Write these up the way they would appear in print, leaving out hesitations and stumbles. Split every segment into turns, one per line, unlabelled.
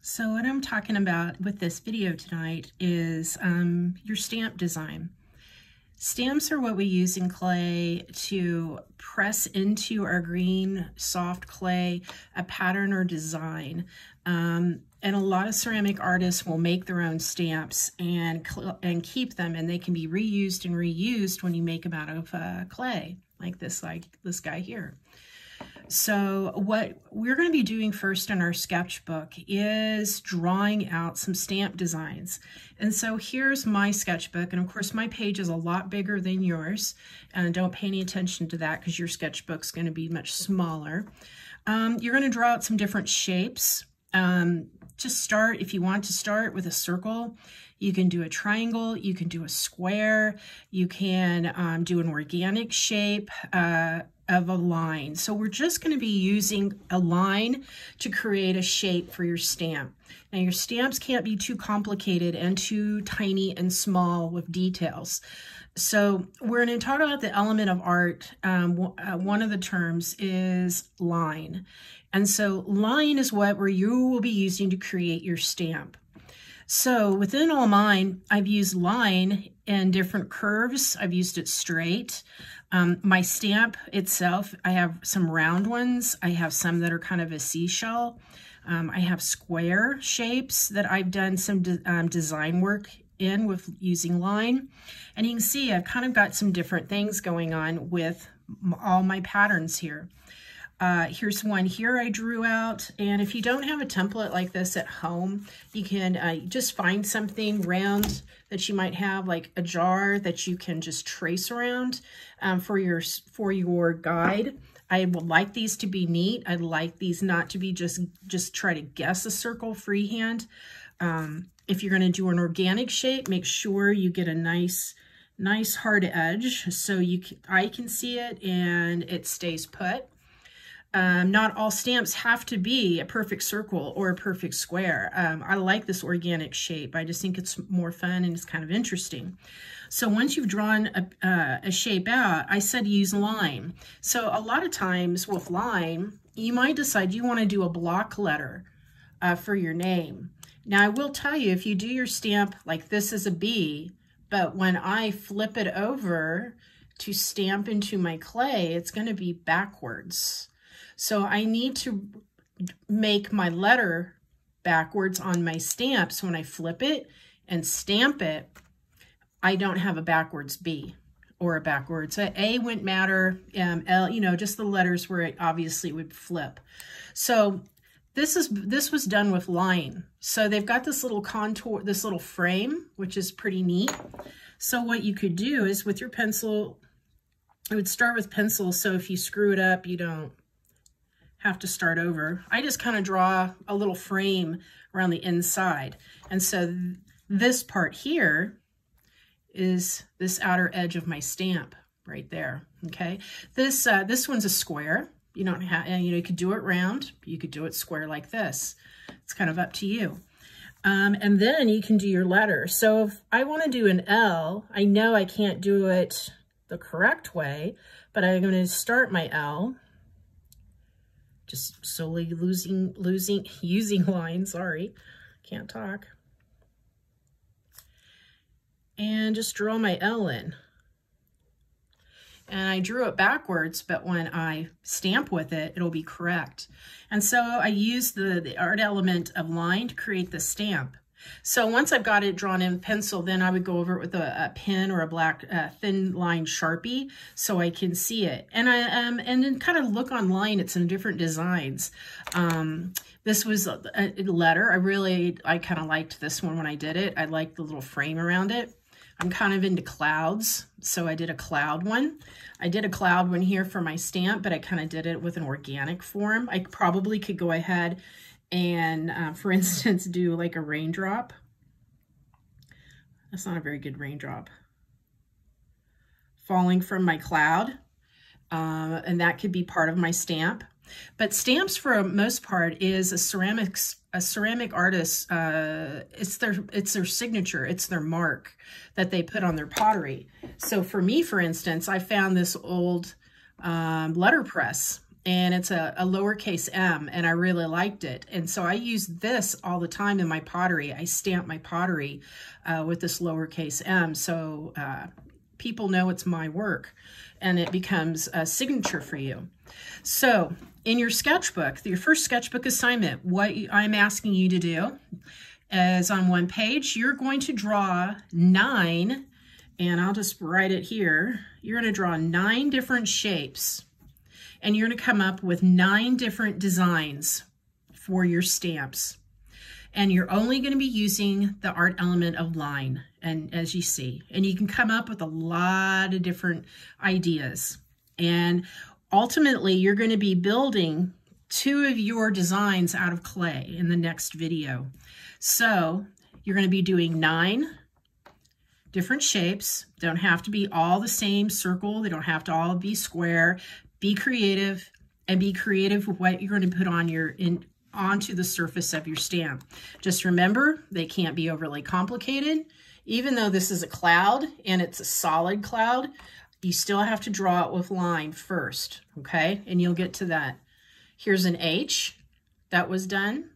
So what I'm talking about with this video tonight is your stamp design. Stamps are what we use in clay to press into our green soft clay a pattern or design. And a lot of ceramic artists will make their own stamps and keep them, and they can be reused and reused when you make them out of clay, like this guy here. So what we're going to be doing first in our sketchbook is drawing out some stamp designs. And so here's my sketchbook, and of course my page is a lot bigger than yours, and don't pay any attention to that because your sketchbook's going to be much smaller. You're going to draw out some different shapes. Just start, if you want to start with a circle, you can do a triangle, you can do a square, you can do an organic shape of a line. So we're just going to be using a line to create a shape for your stamp. Now your stamps can't be too complicated and too tiny and small with details. So we're going to talk about the element of art. One of the terms is line. And so line is what you will be using to create your stamp. So within all mine, I've used line in different curves. I've used it straight. My stamp itself, I have some round ones. I have some that are kind of a seashell. I have square shapes that I've done some design work in with using line. And you can see I've kind of got some different things going on with all my patterns here. Here's one here I drew out, and if you don't have a template like this at home, you can just find something round that you might have, like a jar that you can just trace around for your guide. I would like these to be neat. I'd like these not to be just try to guess a circle freehand. If you're going to do an organic shape, make sure you get a nice hard edge so I can see it and it stays put. Not all stamps have to be a perfect circle or a perfect square. I like this organic shape. I just think it's more fun and it's kind of interesting. So once you've drawn a shape out, I said use line. So a lot of times with line, you might decide you want to do a block letter for your name. Now I will tell you, if you do your stamp like this is a B, but when I flip it over to stamp into my clay, it's going to be backwards. So I need to make my letter backwards on my stamp. So when I flip it and stamp it, I don't have a backwards B or a backwards. A wouldn't matter, L, just the letters where it obviously would flip. So this was done with line. So they've got this little contour, this little frame, which is pretty neat. So what you could do is with your pencil, I would start with pencil. So if you screw it up, you don't have to start over. I just kind of draw a little frame around the inside. And so this part here is this outer edge of my stamp right there. Okay. This one's a square. You don't have, you could do it round. You could do it square like this. It's kind of up to you. And then you can do your letter. So if I want to do an L, I know I can't do it the correct way, but I'm going to start my L. Just slowly using line, sorry, can't talk. And just draw my L in. And I drew it backwards, but when I stamp with it, it'll be correct. And so I used the art element of line to create the stamp. So once I've got it drawn in pencil, then I would go over it with a pen or a black thin line Sharpie so I can see it. And and then kind of look online at some different designs. This was a letter. I kind of liked this one when I did it. I liked the little frame around it. I'm kind of into clouds, so I did a cloud one. I did a cloud one here for my stamp, but I kind of did it with an organic form. I probably could go ahead and, for instance, do like a raindrop. That's not a very good raindrop. Falling from my cloud, and that could be part of my stamp. But stamps, for the most part, is a ceramic artist. It's their signature. It's their mark that they put on their pottery. So for me, for instance, I found this old letterpress. and it's a lowercase m, and I really liked it. And so I use this all the time in my pottery. I stamp my pottery with this lowercase m, so people know it's my work, and it becomes a signature for you. So in your sketchbook, your first sketchbook assignment, what I'm asking you to do is on one page, you're going to draw 9, and I'll just write it here. You're going to draw 9 different shapes, and you're going to come up with 9 different designs for your stamps. And you're only going to be using the art element of line, and as you see, and you can come up with a lot of different ideas. And ultimately, you're going to be building 2 of your designs out of clay in the next video. So you're going to be doing 9 different shapes. Don't have to be all the same circle. They don't have to all be square. Be creative, and be creative with what you're going to put on onto the surface of your stamp. Just remember, they can't be overly complicated. Even though this is a cloud and it's a solid cloud, you still have to draw it with line first, okay? And you'll get to that. Here's an H that was done.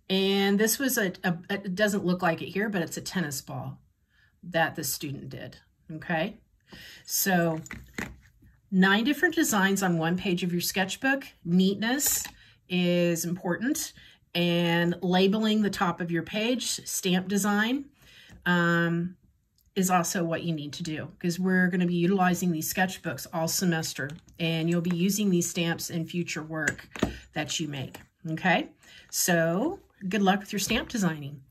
And this was it doesn't look like it here, but it's a tennis ball that the student did, okay? So 9 different designs on one page of your sketchbook. Neatness is important, and labeling the top of your page, stamp design, is also what you need to do, because we're going to be utilizing these sketchbooks all semester, and you'll be using these stamps in future work that you make, okay? So good luck with your stamp designing.